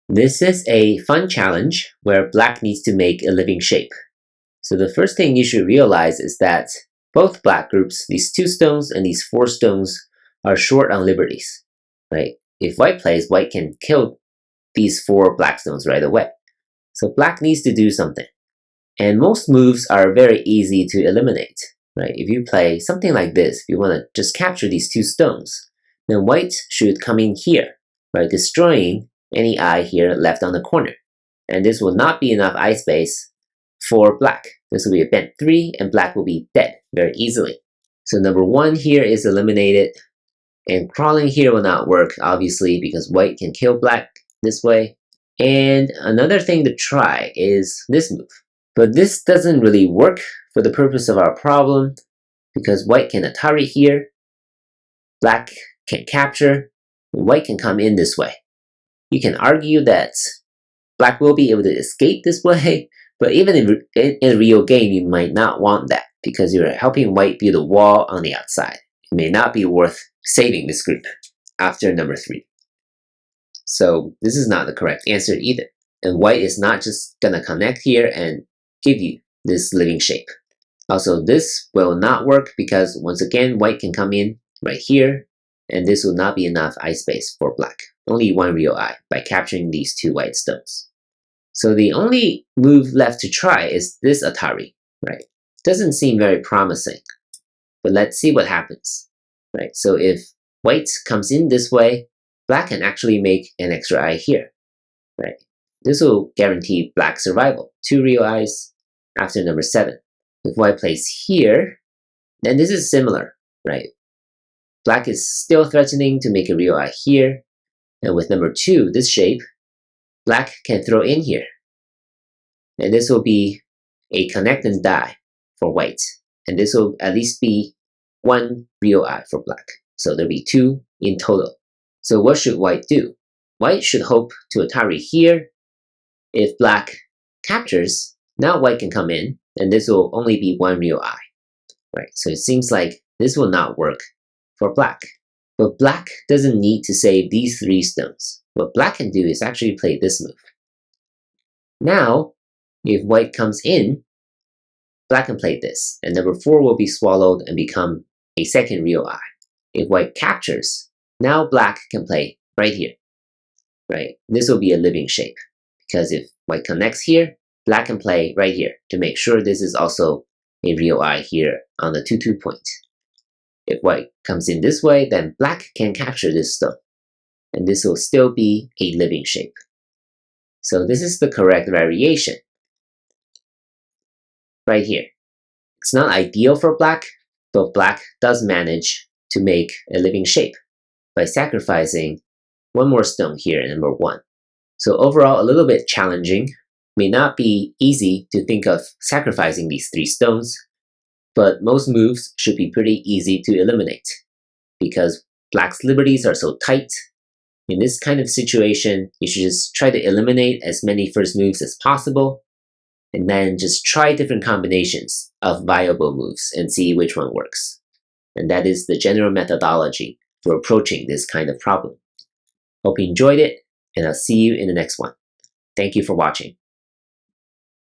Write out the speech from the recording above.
This is a fun challenge where black needs to make a living shape. So the first thing you should realize is that both black groups, these 2 stones and these 4 stones, are short on liberties, right? If white plays, white can kill these 4 black stones right away. So black needs to do something. And most moves are very easy to eliminate, right? If you play something like this, if you want to just capture these 2 stones, then white should come in here, right? Destroying any eye here left on the corner. And this will not be enough eye space for black. This will be a bent 3, and black will be dead very easily. So number 1 here is eliminated, and crawling here will not work, obviously, because white can kill black this way. And another thing to try is this move. But this doesn't really work for the purpose of our problem, because white can Atari here, black can capture, and white can come in this way. You can argue that black will be able to escape this way, but even in a real game, you might not want that because you're helping white build a wall on the outside. It may not be worth saving this group after number 3. So this is not the correct answer either. And white is not just gonna connect here and give you this living shape. Also, this will not work because once again, white can come in right here, and this will not be enough eye space for black. Only 1 real eye by capturing these 2 white stones. So the only move left to try is this Atari, right? Doesn't seem very promising, but let's see what happens, right? So if white comes in this way, black can actually make an extra eye here, right? This will guarantee black survival, 2 real eyes after number 7. If white plays here, then this is similar, right? Black is still threatening to make a real eye here, and with number 2, this shape, black can throw in here. And this will be a connect and die for white. And this will at least be 1 real eye for black. So there'll be 2 in total. So what should white do? White should hope to Atari here. If black captures, now white can come in, and this will only be 1 real eye. Right? So it seems like this will not work for black. But black doesn't need to save these 3 stones. What black can do is actually play this move. Now, if white comes in, black can play this, and number 4 will be swallowed and become a 2nd real eye. If white captures, now black can play right here, right? This will be a living shape, because if white connects here, black can play right here to make sure this is also a real eye here on the 2-2 point. If white comes in this way, then black can capture this stone, and this will still be a living shape. So this is the correct variation right here. It's not ideal for black, but black does manage to make a living shape by sacrificing 1 more stone here in number 1. So overall, a little bit challenging. May not be easy to think of sacrificing these 3 stones, but most moves should be pretty easy to eliminate because black's liberties are so tight. In this kind of situation, you should just try to eliminate as many first moves as possible, and then just try different combinations of viable moves and see which one works. And that is the general methodology for approaching this kind of problem. Hope you enjoyed it, and I'll see you in the next one. Thank you for watching.